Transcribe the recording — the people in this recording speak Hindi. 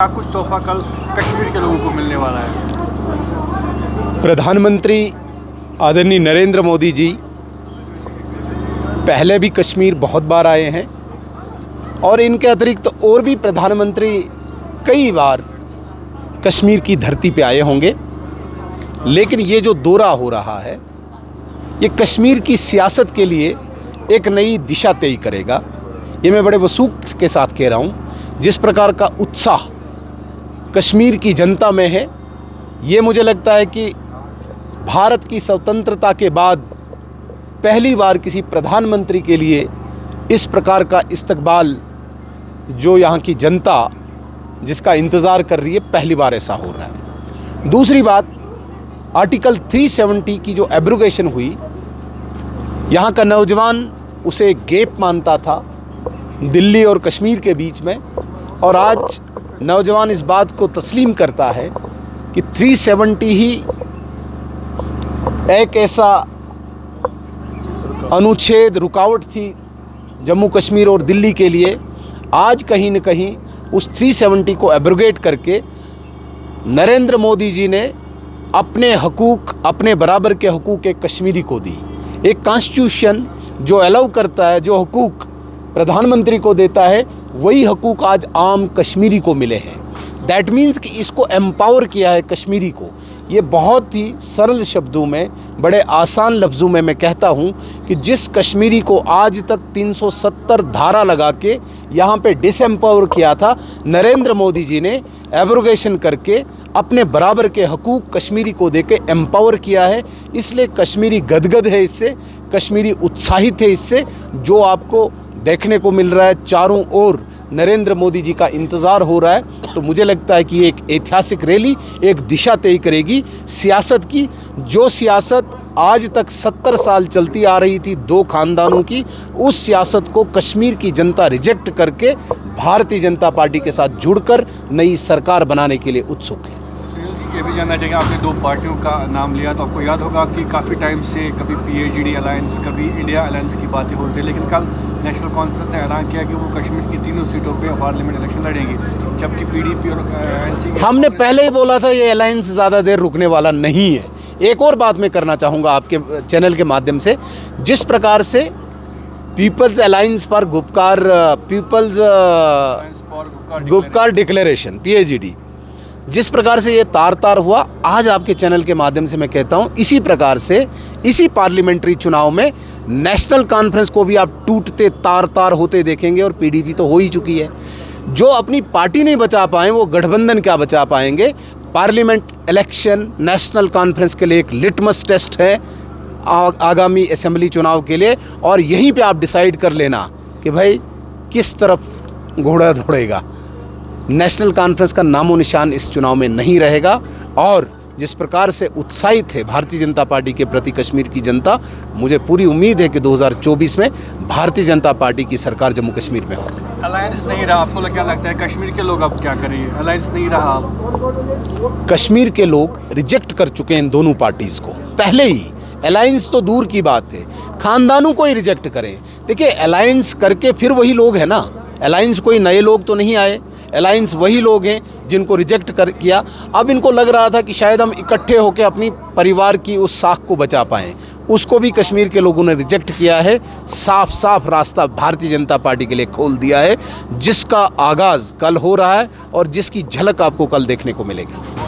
क्या कुछ तोहफा कल कश्मीर के लोगों को मिलने वाला है? प्रधानमंत्री आदरणीय नरेंद्र मोदी जी पहले भी कश्मीर बहुत बार आए हैं और इनके अतिरिक्त और भी प्रधानमंत्री कई बार कश्मीर की धरती पे आए होंगे। लेकिन ये जो दौरा हो रहा है ये कश्मीर की सियासत के लिए एक नई दिशा तय करेगा। ये मैं बड़े वसूख के साथ कह रहा हूँ। जिस प्रकार का उत्साह कश्मीर की जनता में है, ये मुझे लगता है कि भारत की स्वतंत्रता के बाद पहली बार किसी प्रधानमंत्री के लिए इस प्रकार का इस्तकबाल जो यहाँ की जनता जिसका इंतज़ार कर रही है, पहली बार ऐसा हो रहा है। दूसरी बात, आर्टिकल 370 की जो एब्रोगेशन हुई, यहाँ का नौजवान उसे गैप मानता था दिल्ली और कश्मीर के बीच में, और आज नौजवान इस बात को तस्लीम करता है कि 370 ही एक ऐसा अनुच्छेद रुकावट थी जम्मू कश्मीर और दिल्ली के लिए। आज कहीं न कहीं उस 370 को एब्रोगेट करके नरेंद्र मोदी जी ने अपने हकूक़, अपने बराबर के हकूक़ एक कश्मीरी को दी। एक कॉन्स्टिट्यूशन जो अलाउ करता है, जो हकूक़ प्रधानमंत्री को देता है, वही हकूक़ आज आम कश्मीरी को मिले हैं। दैट मीन्स कि इसको एम्पावर किया है कश्मीरी को। ये बहुत ही सरल शब्दों में, बड़े आसान लफ्ज़ों में मैं कहता हूँ कि जिस कश्मीरी को आज तक 370 धारा लगा के यहाँ पे डिसएम्पावर किया था, नरेंद्र मोदी जी ने एब्रोगेशन करके अपने बराबर के हकूक़ कश्मीरी को देके एम्पावर किया है। इसलिए कश्मीरी गदगद है इससे, कश्मीरी उत्साहित है इससे। जो आपको देखने को मिल रहा है, चारों ओर नरेंद्र मोदी जी का इंतज़ार हो रहा है, तो मुझे लगता है कि एक ऐतिहासिक रैली एक दिशा तय करेगी सियासत की। जो सियासत आज तक 70 साल चलती आ रही थी दो खानदानों की, उस सियासत को कश्मीर की जनता रिजेक्ट करके भारतीय जनता पार्टी के साथ जुड़कर नई सरकार बनाने के लिए उत्सुक है। ये भी जानना चाहिए, आपने दो पार्टियों का नाम लिया, तो आपको याद होगा कि काफ़ी टाइम से कभी PAGD अलायंस, कभी इंडिया अलायंस की बातें हो रही थी, लेकिन कल नेशनल कॉन्फ्रेंस ने ऐलान किया कि वो कश्मीर की तीनों सीटों पे पार्लियामेंट इलेक्शन लड़ेंगे, जबकि PDP और NC हमने पहले ही बोला था ये अलायंस ज़्यादा देर रुकने वाला नहीं है। एक और बात मैं करना चाहूँगा आपके चैनल के माध्यम से, जिस प्रकार से पीपल्स अलायंस पर गुपकार डिक्लेरेशन PAGD, जिस प्रकार से ये तार तार हुआ, आज आपके चैनल के माध्यम से मैं कहता हूँ इसी प्रकार से इसी पार्लियामेंट्री चुनाव में नेशनल कॉन्फ्रेंस को भी आप टूटते तार तार होते देखेंगे। और PDP तो हो ही चुकी है। जो अपनी पार्टी नहीं बचा पाए वो गठबंधन क्या बचा पाएंगे। पार्लियामेंट इलेक्शन नेशनल कॉन्फ्रेंस के लिए एक लिटमस टेस्ट है आगामी असेंबली चुनाव के लिए, और यहीं पे आप डिसाइड कर लेना कि भाई किस तरफ घोड़ा दौड़ेगा। नेशनल कॉन्फ्रेंस का नामो निशान इस चुनाव में नहीं रहेगा। और जिस प्रकार से उत्साहित है भारतीय जनता पार्टी के प्रति कश्मीर की जनता, मुझे पूरी उम्मीद है कि 2024 में भारतीय जनता पार्टी की सरकार जम्मू कश्मीर में होगी। अलायंस नहीं रहा, आपको क्या लगता है कश्मीर के लोग अब क्या करेंगे? अलायंस नहीं रहा, कश्मीर के लोग रिजेक्ट कर चुके हैं इन दोनों पार्टीज़ को पहले ही। अलायंस तो दूर की बात है, खानदानों को ही रिजेक्ट करें। देखिए, अलायंस करके फिर वही लोग हैं ना, अलायंस कोई नए लोग तो नहीं आए, अलायंस वही लोग हैं जिनको रिजेक्ट कर किया। अब इनको लग रहा था कि शायद हम इकट्ठे होकर अपनी परिवार की उस साख को बचा पाएँ, उसको भी कश्मीर के लोगों ने रिजेक्ट किया है। साफ साफ रास्ता भारतीय जनता पार्टी के लिए खोल दिया है, जिसका आगाज़ कल हो रहा है और जिसकी झलक आपको कल देखने को मिलेगी।